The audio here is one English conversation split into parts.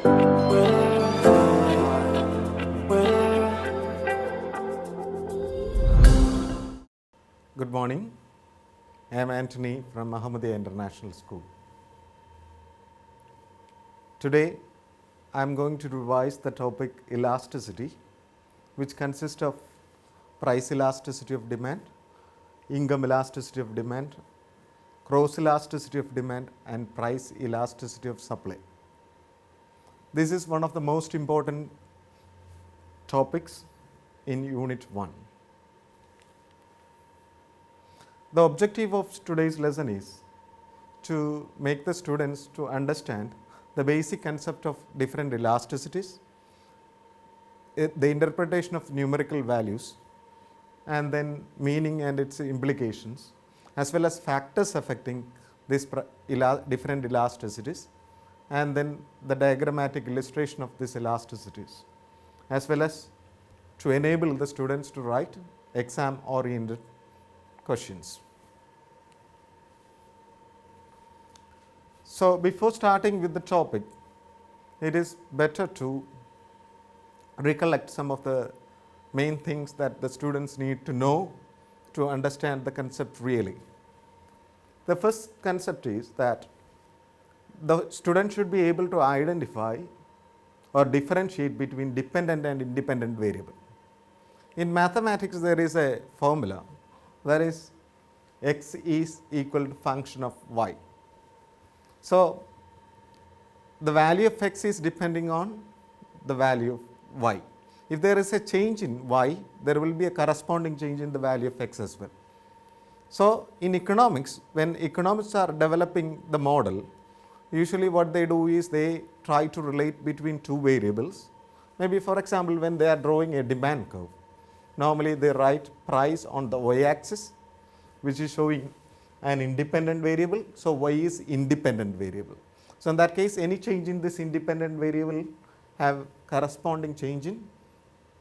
Good morning. I am Anthony from Ahmadiyya International School. Today, I am going to revise the topic elasticity, which consists of price elasticity of demand, income elasticity of demand, cross elasticity of demand, and price elasticity of supply. This is one of the most important topics in Unit 1. The objective of today's lesson is to make the students to understand the basic concept of different elasticities, the interpretation of numerical values, and then meaning and its implications, as well as factors affecting these different elasticities, and then the diagrammatic illustration of these elasticities, as well as to enable the students to write exam-oriented questions. So, before starting with the topic, it is better to recollect some of the main things that the students need to know to understand the concept really. The first concept is that the student should be able to identify or differentiate between dependent and independent variable. In mathematics, there is a formula, that is x is equal to function of y. So, the value of x is depending on the value of y. If there is a change in y, there will be a corresponding change in the value of x as well. So, in economics, when economists are developing the model, usually what they do is they try to relate between two variables. Maybe for example, when they are drawing a demand curve, normally they write price on the y-axis, which is showing an independent variable. So, y is independent variable. So, in that case, any change in this independent variable have corresponding change in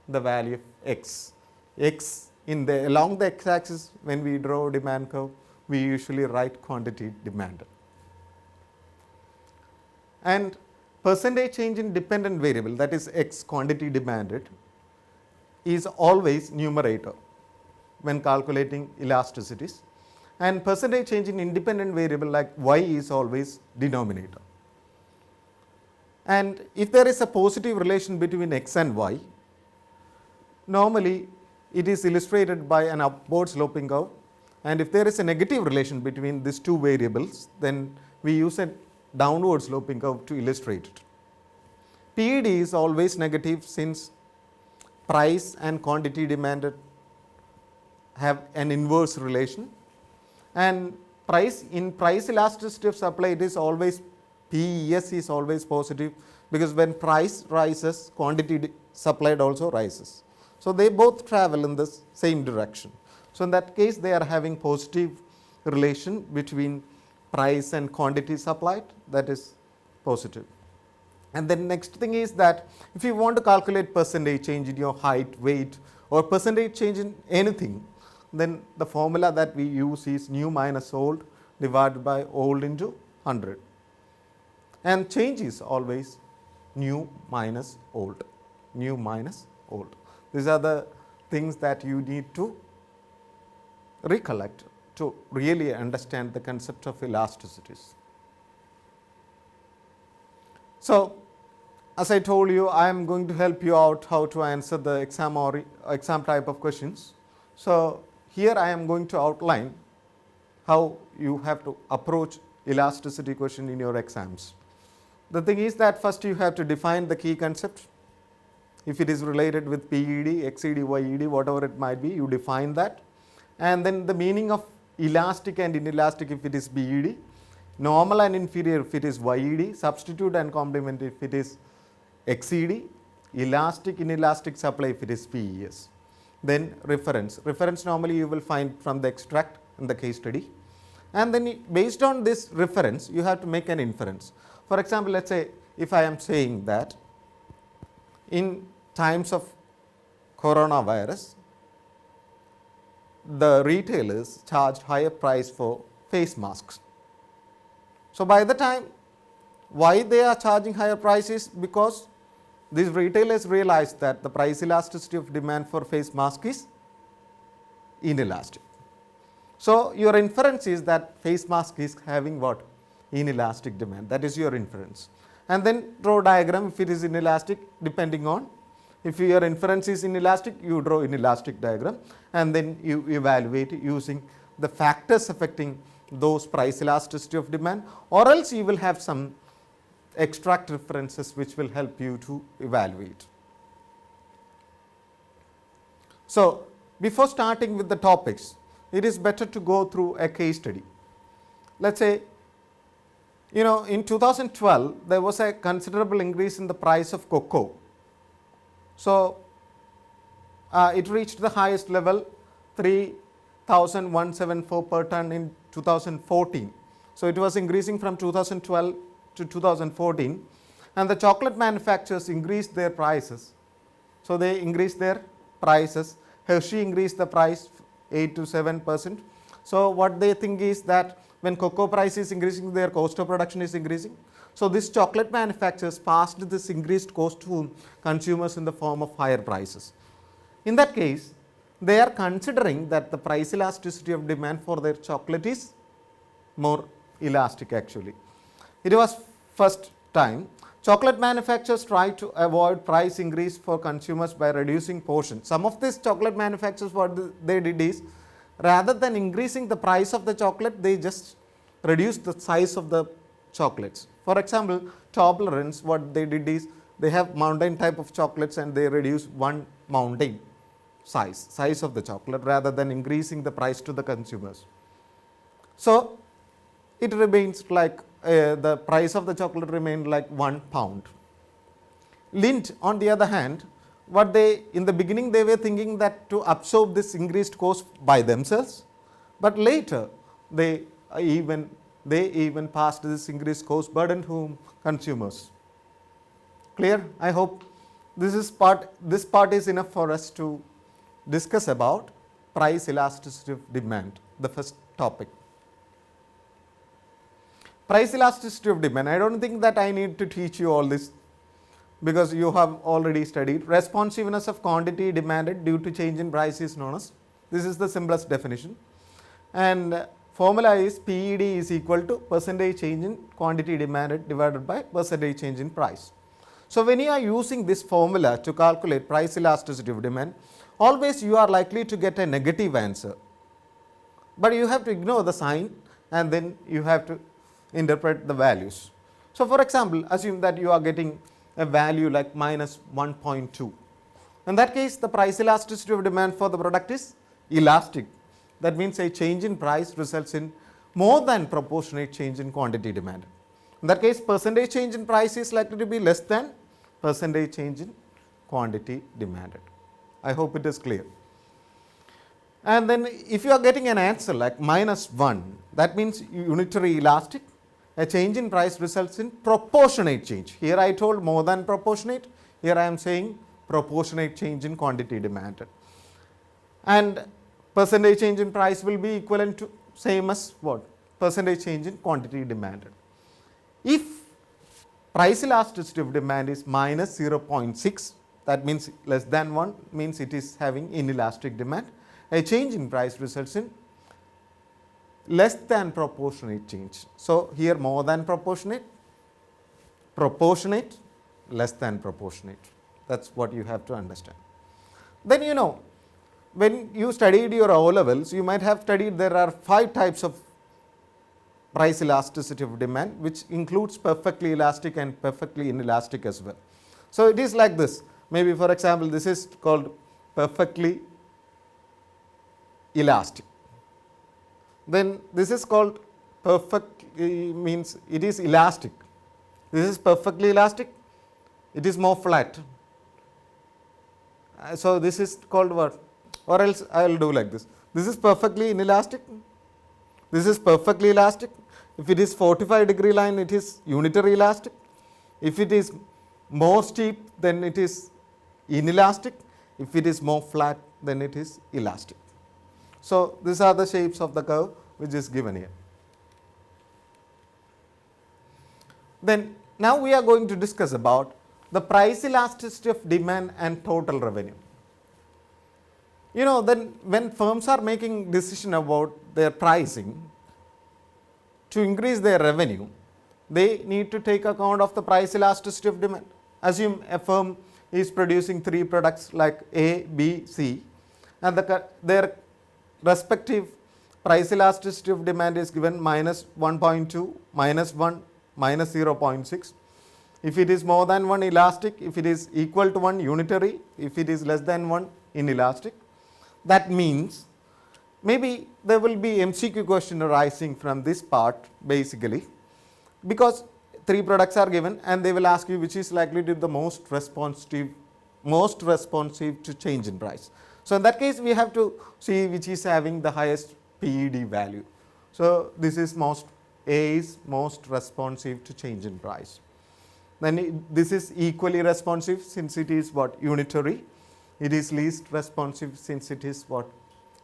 the value of x. X along the x-axis, when we draw a demand curve, we usually write quantity demanded. And percentage change in dependent variable, that is x quantity demanded, is always numerator when calculating elasticities, and percentage change in independent variable like y is always denominator. And if there is a positive relation between x and y, normally it is illustrated by an upward sloping curve, and if there is a negative relation between these two variables, then we use a downward sloping curve to illustrate it. PED is always negative since price and quantity demanded have an inverse relation, and price elasticity of supply, it is always PES is always positive, because when price rises, quantity supplied also rises. So, they both travel in the same direction. So, in that case, they are having positive relation between price and quantity supplied, that is positive. And then next thing is that if you want to calculate percentage change in your height, weight, or percentage change in anything, then the formula that we use is new minus old divided by old into 100. And change is always new minus old, new minus old. These are the things that you need to recollect to really understand the concept of elasticities. So, as I told you, I am going to help you out how to answer the exam type of questions. So, here I am going to outline how you have to approach elasticity question in your exams. The thing is that first you have to define the key concept. If it is related with PED, XED, YED, whatever it might be, you define that. And then the meaning of elastic and inelastic if it is BED, normal and inferior if it is YED, substitute and complement if it is XED, elastic, inelastic supply if it is PES. Then reference. Reference normally you will find from the extract in the case study. And then based on this reference, you have to make an inference. For example, let us say if I am saying that in times of coronavirus, the retailers charged higher price for face masks. So, by the time why they are charging higher prices? Because these retailers realize that the price elasticity of demand for face mask is inelastic. So, your inference is that face mask is having what? Inelastic demand. That is your inference. And then draw diagram if it is inelastic, depending on, if your inference is inelastic, you draw inelastic diagram and then you evaluate using the factors affecting those price elasticity of demand, or else you will have some extract references which will help you to evaluate. So, before starting with the topics, it is better to go through a case study. Let us say, in 2012 there was a considerable increase in the price of cocoa. So, it reached the highest level 3,174 per ton in 2014. So, it was increasing from 2012 to 2014, and the chocolate manufacturers increased their prices. So, they increased their prices. Hershey increased the price 8 to 7%. So, what they think is that when cocoa price is increasing, their cost of production is increasing. So, this chocolate manufacturers passed this increased cost to consumers in the form of higher prices. In that case, they are considering that the price elasticity of demand for their chocolate is more elastic actually. It was first time chocolate manufacturers tried to avoid price increase for consumers by reducing portion. Some of these chocolate manufacturers, what they did is, rather than increasing the price of the chocolate, they just reduced the size of the chocolates. For example, Toblerones, what they did is, they have mountain type of chocolates and they reduce one mountain size of the chocolate rather than increasing the price to the consumers. So, it remains like the price of the chocolate remained like £1. Lindt, on the other hand, what they, in the beginning they were thinking that to absorb this increased cost by themselves, but later they even passed this increased cost burden to consumers. Clear? I hope this part is enough for us to discuss about price elasticity of demand, the first topic. Price elasticity of demand, I do not think that I need to teach you all this, because you have already studied. Responsiveness of quantity demanded due to change in price is known as, this is the simplest definition, and formula is PED is equal to percentage change in quantity demanded divided by percentage change in price. So, when you are using this formula to calculate price elasticity of demand, always you are likely to get a negative answer, but you have to ignore the sign and then you have to interpret the values. So, for example, assume that you are getting a value like minus 1.2. In that case, the price elasticity of demand for the product is elastic. That means a change in price results in more than proportionate change in quantity demanded. In that case, percentage change in price is likely to be less than percentage change in quantity demanded. I hope it is clear. And then if you are getting an answer like minus 1, that means unitary elastic. A change in price results in proportionate change. Here I told more than proportionate, here I am saying proportionate change in quantity demanded. And percentage change in price will be equivalent to same as what? Percentage change in quantity demanded. If price elasticity of demand is minus 0.6, that means less than 1, means it is having inelastic demand. A change in price results in less than proportionate change. So, here more than proportionate, proportionate, less than proportionate. That is what you have to understand. Then when you studied your O levels, you might have studied there are 5 types of price elasticity of demand, which includes perfectly elastic and perfectly inelastic as well. So, it is like this. Maybe for example, this is called perfectly elastic. Then this is called perfectly, means it is elastic. This is perfectly elastic, it is more flat. So, this is called what? Or else I will do like this. This is perfectly inelastic, this is perfectly elastic. If it is 45-degree line, it is unitary elastic. If it is more steep, then it is inelastic. If it is more flat, then it is elastic. So, these are the shapes of the curve which is given here. Then now we are going to discuss about the price elasticity of demand and total revenue. Then when firms are making decision about their pricing to increase their revenue, they need to take account of the price elasticity of demand. Assume a firm is producing 3 products like A, B, C, and their respective price elasticity of demand is given minus 1.2, minus 1, minus 0.6. If it is more than 1, elastic. If it is equal to 1, unitary. If it is less than 1, inelastic. That means maybe there will be MCQ question arising from this part basically, because 3 products are given and they will ask you which is likely to be the most responsive to change in price. So in that case we have to see which is having the highest PED value. So this is A is most responsive to change in price. Then this is equally responsive since it is what? Unitary. It is least responsive since it is what?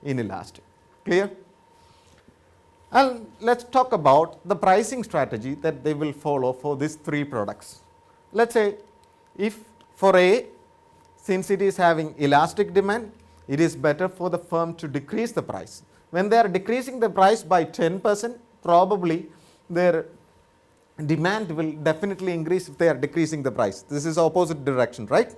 Inelastic. Clear? And let's talk about the pricing strategy that they will follow for these 3 products. Let's say if for A, since it is having elastic demand, it is better for the firm to decrease the price. When they are decreasing the price by 10%, probably their demand will definitely increase if they are decreasing the price. This is opposite direction, right?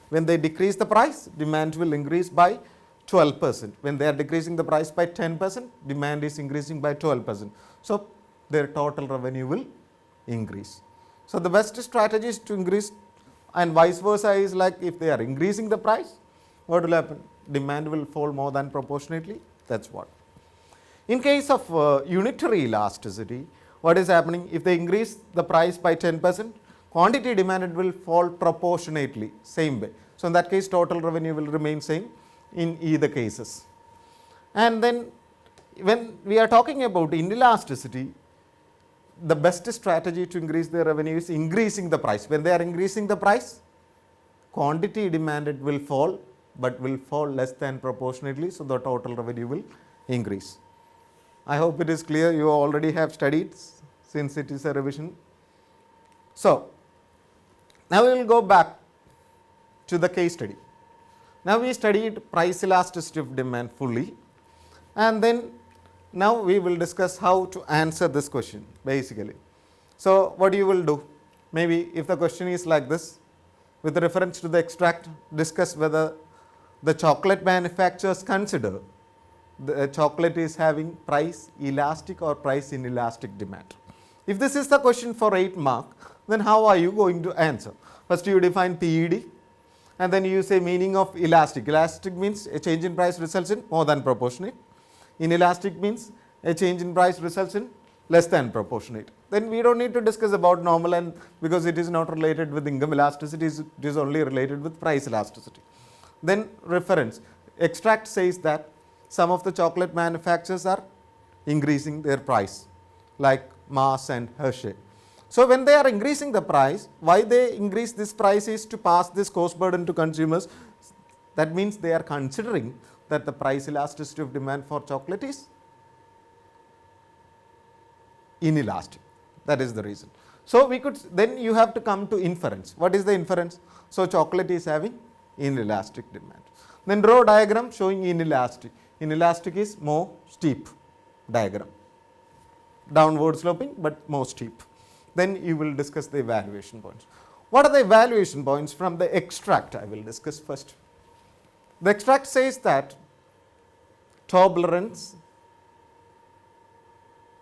When they decrease the price, demand will increase by 12%. When they are decreasing the price by 10%, demand is increasing by 12%. So their total revenue will increase. So the best strategy is to increase, and vice versa is like if they are increasing the price, what will happen? Demand will fall more than proportionately. That's what. In case of unitary elasticity, what is happening? If they increase the price by 10%, quantity demanded will fall proportionately, same way. So in that case, total revenue will remain same in either cases. And then when we are talking about inelasticity, the best strategy to increase their revenue is increasing the price. When they are increasing the price, quantity demanded will fall, but will fall less than proportionately, so the total revenue will increase. I hope it is clear. You already have studied since it is a revision. So now we will go back to the case study. Now we studied price elasticity of demand fully, and then now we will discuss how to answer this question basically. So what you will do? Maybe if the question is like this, with reference to the extract, discuss whether the chocolate manufacturers consider the chocolate is having price elastic or price inelastic demand. If this is the question for 8 mark, then how are you going to answer? First you define PED, and then you say meaning of elastic. Elastic means a change in price results in more than proportionate. Inelastic means a change in price results in less than proportionate. Then we don't need to discuss about normal, and because it is not related with income elasticity, it is only related with price elasticity. Then reference. Extract says that some of the chocolate manufacturers are increasing their price, like Mars and Hershey. So when they are increasing the price, why they increase this price is to pass this cost burden to consumers. That means they are considering that the price elasticity of demand for chocolate is inelastic. That is the reason. So we could, then you have to come to inference. What is the inference? So chocolate is having inelastic demand. Then draw diagram showing inelastic. Inelastic is more steep diagram, downward sloping but more steep. Then you will discuss the evaluation points. What are the evaluation points from the extract? I will discuss first. The extract says that Toblerones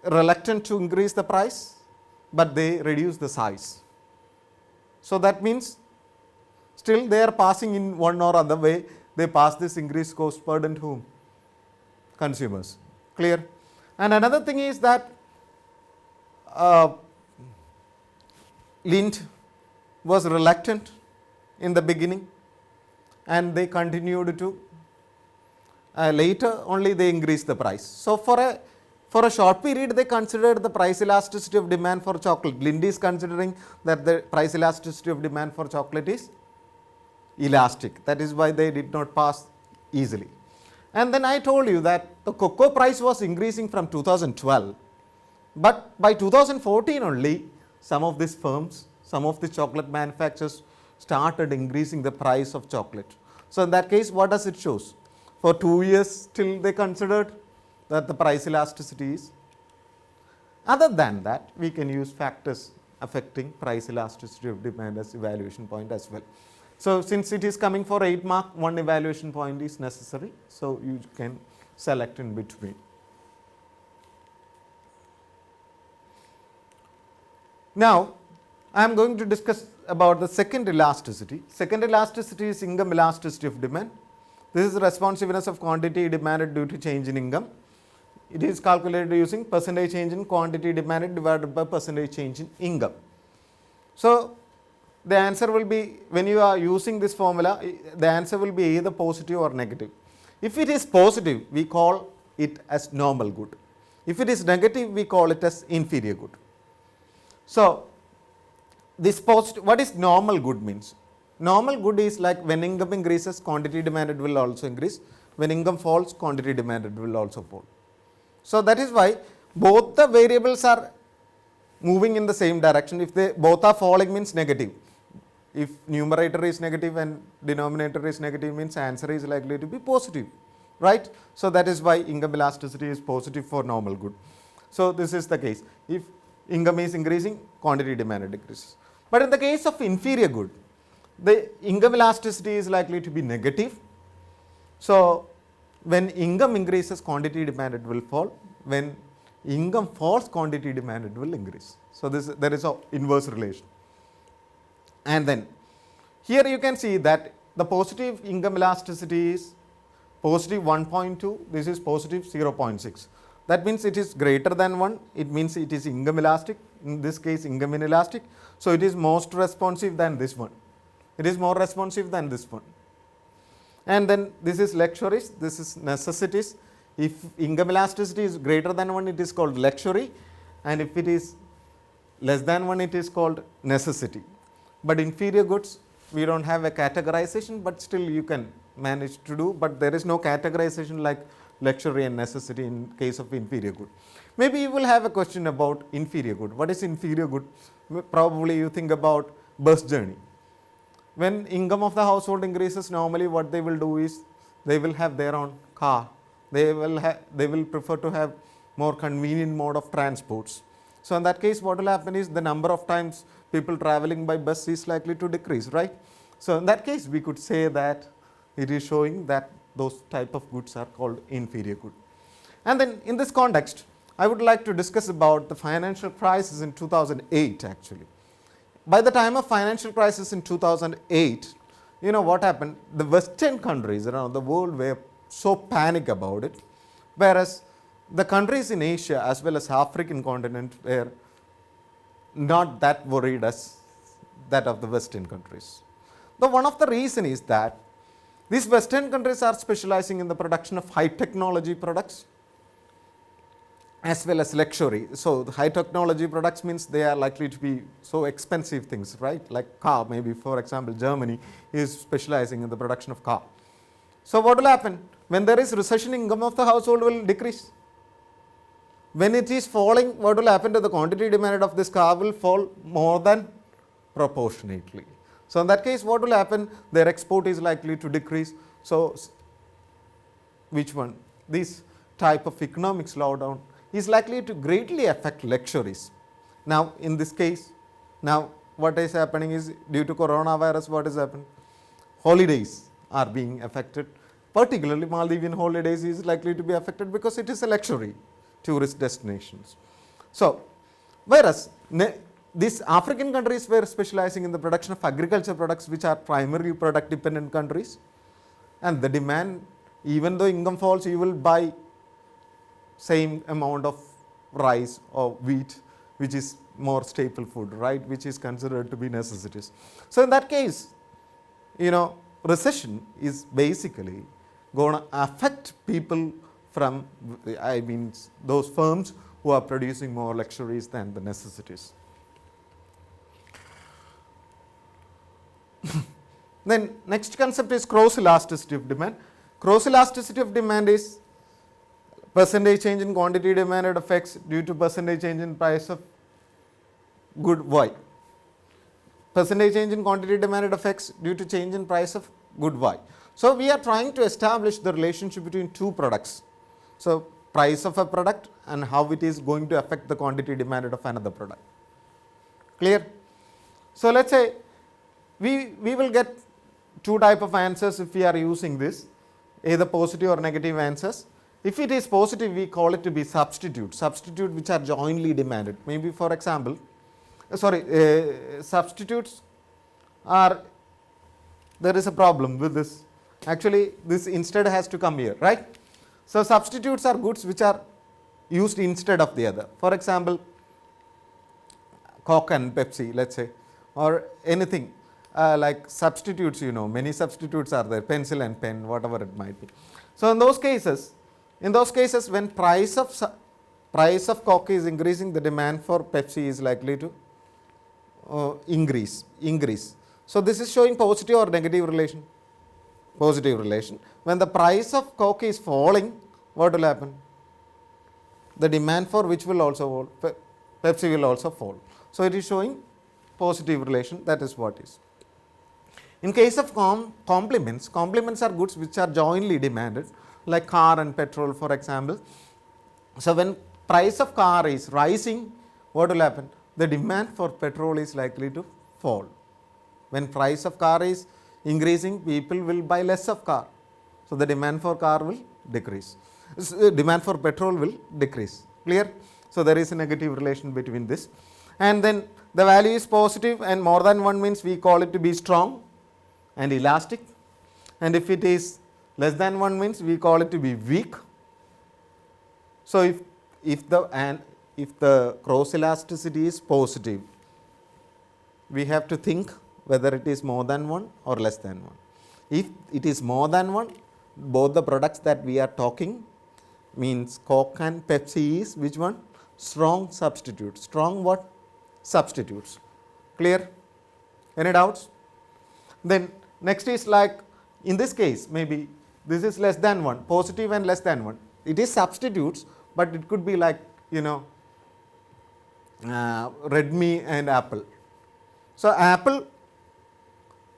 reluctant to increase the price, but they reduce the size. So that means still they are passing in one or other way, they pass this increased cost burden to whom? Consumers. Clear? And another thing is that Lindt was reluctant in the beginning, and they continued to later only they increased the price. So for a short period they considered the price elasticity of demand for chocolate. Lindt is considering that the price elasticity of demand for chocolate is elastic. That is why they did not pass easily. And then I told you that the cocoa price was increasing from 2012, but by 2014 only some of these firms some of the chocolate manufacturers started increasing the price of chocolate. So, in that case, what does it shows? For 2 years still they considered that the price elasticity is. Other than that, we can use factors affecting price elasticity of demand as evaluation point as well. So, since it is coming for 8 mark, one evaluation point is necessary. So, you can select in between. Now, I am going to discuss about the second elasticity. Second elasticity is income elasticity of demand. This is the responsiveness of quantity demanded due to change in income. It is calculated using percentage change in quantity demanded divided by percentage change in income. So, the answer will be, when you are using this formula, the answer will be either positive or negative. If it is positive, we call it as normal good. If it is negative, we call it as inferior good. So, this what is normal good means? Normal good is like when income increases, quantity demanded will also increase. When income falls, quantity demanded will also fall. So, that is why both the variables are moving in the same direction. If they both are falling means negative. If numerator is negative and denominator is negative means answer is likely to be positive, right. So, that is why income elasticity is positive for normal good. So, this is the case. If income is increasing, quantity demanded decreases. But in the case of inferior good, the income elasticity is likely to be negative. So, when income increases, quantity demanded will fall. When income falls, quantity demanded will increase. So, there is an inverse relation. And then here you can see that the positive income elasticity is positive 1.2, this is positive 0.6. That means it is greater than 1, it means it is income elastic, in this case income inelastic. So, it is most responsive than this one, it is more responsive than this one. And then this is luxuries, this is necessities. If income elasticity is greater than 1, it is called luxury, and if it is less than 1, it is called necessity. But inferior goods, we do not have a categorization, but still you can manage to do, but there is no categorization like luxury and necessity in case of inferior good. Maybe you will have a question about inferior good. What is inferior good? Probably you think about bus journey. When income of the household increases, normally what they will do is they will have their own car. They will prefer to have more convenient mode of transports. So, in that case what will happen is the number of times people traveling by bus is likely to decrease, right. So, in that case we could say that it is showing that those type of goods are called inferior good. And then in this context, I would like to discuss about the financial crisis in 2008 actually. By the time of financial crisis in 2008, you know what happened? The Western countries around the world were so panic about it, whereas the countries in Asia as well as African continent were not that worried as that of the Western countries. Now, one of the reason is that these Western countries are specializing in the production of high technology products as well as luxury. So, the high technology products means they are likely to be so expensive things, right, like car. Maybe for example, Germany is specializing in the production of car. So, what will happen? When there is recession, income of the household will decrease. When it is falling, what will happen to the quantity demanded of this car will fall more than proportionately. So, in that case what will happen? Their export is likely to decrease. So, which one? This type of economic slowdown is likely to greatly affect luxuries. Now, in this case, now what is happening is due to coronavirus, what is happening? Holidays are being affected, particularly Maldivian holidays is likely to be affected because it is a luxury tourist destinations. So, whereas these African countries were specializing in the production of agriculture products which are primarily product dependent countries, and the demand, even though income falls, you will buy same amount of rice or wheat which is more staple food, right, which is considered to be necessities. So, in that case, you know, recession is basically going to affect people from, I mean, those firms who are producing more luxuries than the necessities. Then next concept is cross elasticity of demand. Cross elasticity of demand is percentage change in quantity demanded affects due to percentage change in price of good Y. percentage change in quantity demanded of X due to change in price of good Y. So, we are trying to establish the relationship between two products. So, price of a product and how it is going to affect the quantity demanded of another product. Clear? So, let us say we will get two type of answers if we are using this, either positive or negative answers. If it is positive, we call it to be substitute which are jointly demanded. Maybe for example, substitutes are, there is a problem with this. Actually, this instead has to come here, right? So, substitutes are goods which are used instead of the other. For example, Coke and Pepsi, let us say, or anything like substitutes, many substitutes are there, pencil and pen, whatever it might be. So, in those cases when price of Coke is increasing, the demand for Pepsi is likely to increase. So, this is showing positive or negative relation? Positive relation. When the price of Coke is falling, what will happen? The demand for which will also fall? Pepsi will also fall. So, it is showing positive relation, that is what is. In case of complements are goods which are jointly demanded, like car and petrol for example. So, when price of car is rising, what will happen? The demand for petrol is likely to fall. When price of car is increasing, people will buy less of car. So, the demand for car will decrease. Demand for petrol will decrease. Clear? So, there is a negative relation between this. And then the value is positive and more than one means we call it to be strong and elastic. And if it is less than one means we call it to be weak. So, if the cross elasticity is positive, we have to think whether it is more than one or less than one. If it is more than one, both the products that we are talking means Coke and Pepsi is which one? Strong substitute. Strong what? Substitutes. Clear? Any doubts? Then next is like in this case maybe this is less than 1, positive and less than 1. It is substitutes, but it could be like Redmi and Apple. So, Apple,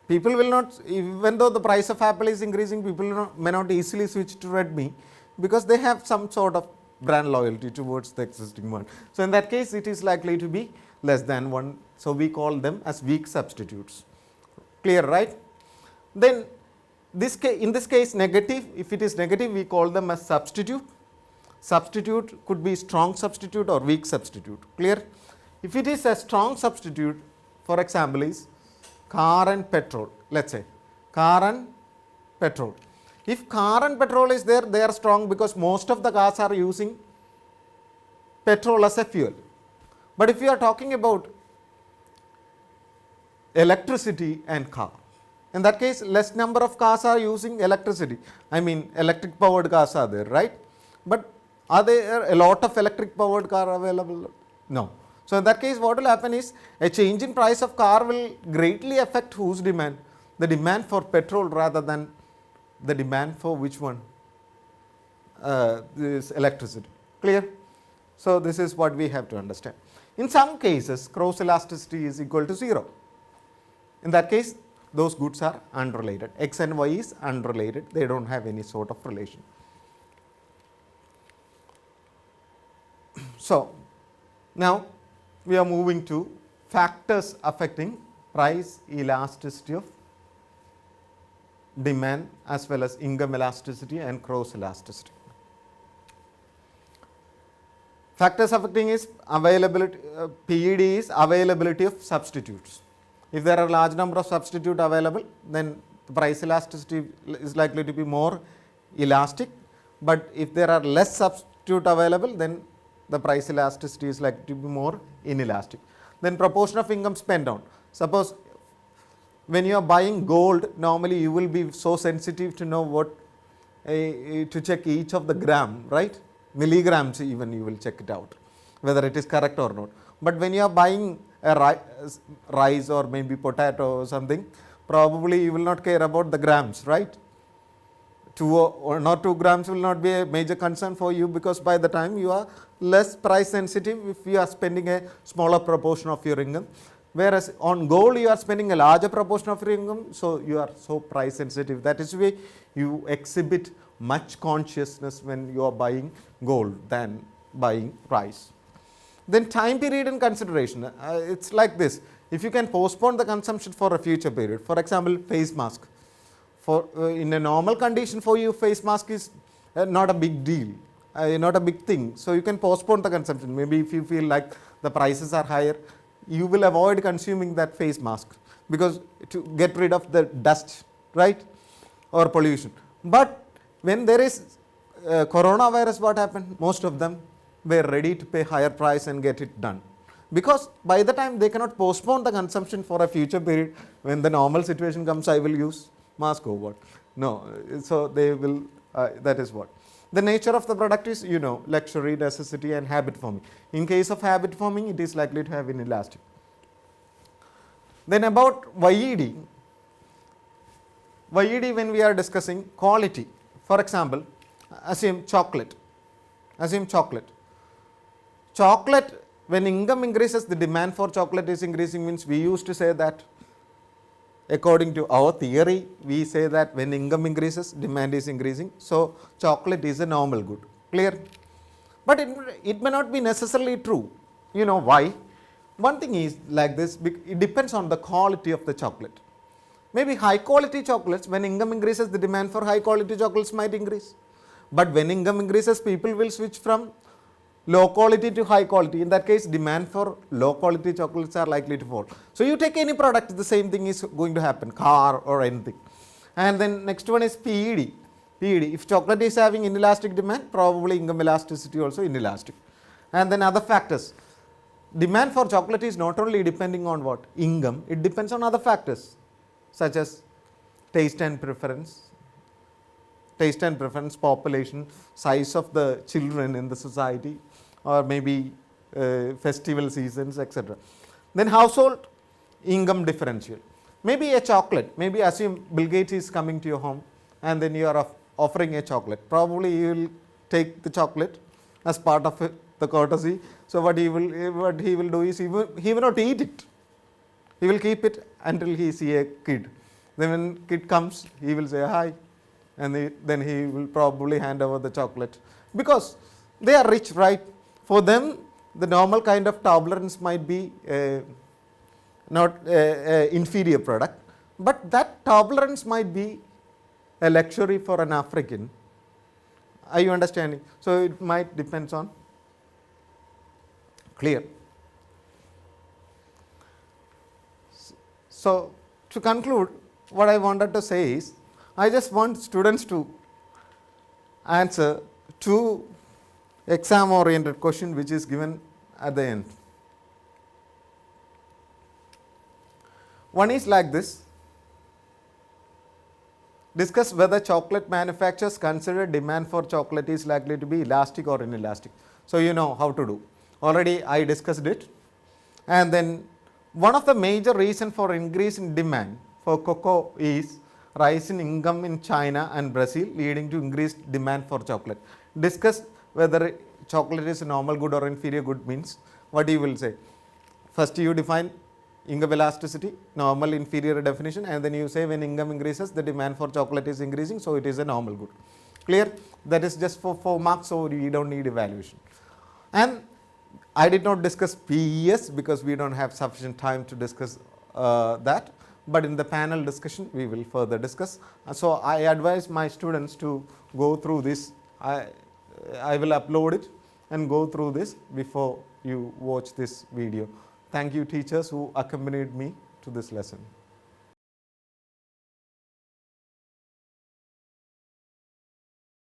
people will not, even though the price of Apple is increasing, people may not easily switch to Redmi because they have some sort of brand loyalty towards the existing one. So, in that case it is likely to be less than 1. So, we call them as weak substitutes. Clear, right? Then in this case negative, if it is negative we call them as substitute. Substitute could be strong substitute or weak substitute. Clear? If it is a strong substitute, for example is car and petrol, let us say car and petrol. If car and petrol is there, they are strong because most of the cars are using petrol as a fuel. But if you are talking about electricity and car, in that case less number of cars are using electricity, I mean electric powered cars are there, right? But are there a lot of electric powered car available? No. So, in that case what will happen is a change in price of car will greatly affect whose demand? The demand for petrol rather than the demand for which one? This electricity. Clear? So, this is what we have to understand. In some cases cross elasticity is equal to 0. In that case those goods are unrelated. X and Y is unrelated, they do not have any sort of relation. So, now we are moving to factors affecting price elasticity of demand as well as income elasticity and cross elasticity. Factors affecting is availability, PED is availability of substitutes. If there are large number of substitute available, then the price elasticity is likely to be more elastic, but if there are less substitute available, then the price elasticity is likely to be more inelastic. Then proportion of income spent on. Suppose when you are buying gold, normally you will be so sensitive to know what to check each of the gram, right? Milligrams even you will check it out, whether it is correct or not. But when you are buying a rice or maybe potato or something, probably you will not care about the grams, right? 2 or not 2 grams will not be a major concern for you, because by the time you are less price sensitive, if you are spending a smaller proportion of your income, Whereas on gold you are spending a larger proportion of your income, so you are so price sensitive. That is why you exhibit much consciousness when you are buying gold than buying rice. Then time period and consideration. It's like this. If you can postpone the consumption for a future period, for example, face mask. For in a normal condition for you, face mask is not a big deal, not a big thing. So you can postpone the consumption. Maybe if you feel like the prices are higher, you will avoid consuming that face mask because to get rid of the dust, right, or pollution. But when there is coronavirus, what happened? Most of them were ready to pay higher price and get it done, because by the time they cannot postpone the consumption for a future period, when the normal situation comes, I will use mask or what? No, so they will, that is what. The nature of the product is, luxury, necessity and habit forming. In case of habit forming, it is likely to have inelastic. Then about YED. YED, when we are discussing quality, for example, assume chocolate. Chocolate, when income increases, the demand for chocolate is increasing, means we used to say that according to our theory, we say that when income increases, demand is increasing. So chocolate is a normal good. Clear? But it may not be necessarily true. You know why? One thing is like this, it depends on the quality of the chocolate. Maybe high quality chocolates, when income increases, the demand for high quality chocolates might increase. But when income increases, people will switch from low quality to high quality. In that case, demand for low quality chocolates are likely to fall. So you take any product, the same thing is going to happen, car or anything. And then next one is PED. If chocolate is having inelastic demand, probably income elasticity also inelastic. And then other factors. Demand for chocolate is not only depending on what? Income. It depends on other factors such as taste and preference, population, size of the children in the society, or maybe festival seasons, etc. Then household income differential. Maybe a chocolate, maybe assume Bill Gates is coming to your home and then you are offering a chocolate. Probably you will take the chocolate as part of the courtesy. So what he will do is he will not eat it. He will keep it until he see a kid. Then when kid comes, he will say hi, and then he will probably hand over the chocolate, because they are rich, right? For them, the normal kind of tolerance might be not inferior product, but that tolerance might be a luxury for an African. Are you understanding? So it might depends on. Clear? So to conclude, what I wanted to say is, I just want students to answer two exam oriented questions which is given at the end. One is like this: discuss whether chocolate manufacturers consider demand for chocolate is likely to be elastic or inelastic. So you know how to do. Already I discussed it. And then one of the major reasons for increase in demand for cocoa is rise in income in China and Brazil, leading to increased demand for chocolate. Discuss whether chocolate is a normal good or inferior good means what you will say. First you define income elasticity, normal inferior definition, and then you say when income increases, the demand for chocolate is increasing, so it is a normal good. Clear? That is just for 4 marks, so we don't need evaluation. And I did not discuss PES because we don't have sufficient time to discuss that. But in the panel discussion, we will further discuss. So I advise my students to go through this. I will upload it and go through this before you watch this video. Thank you, teachers who accompanied me to this lesson.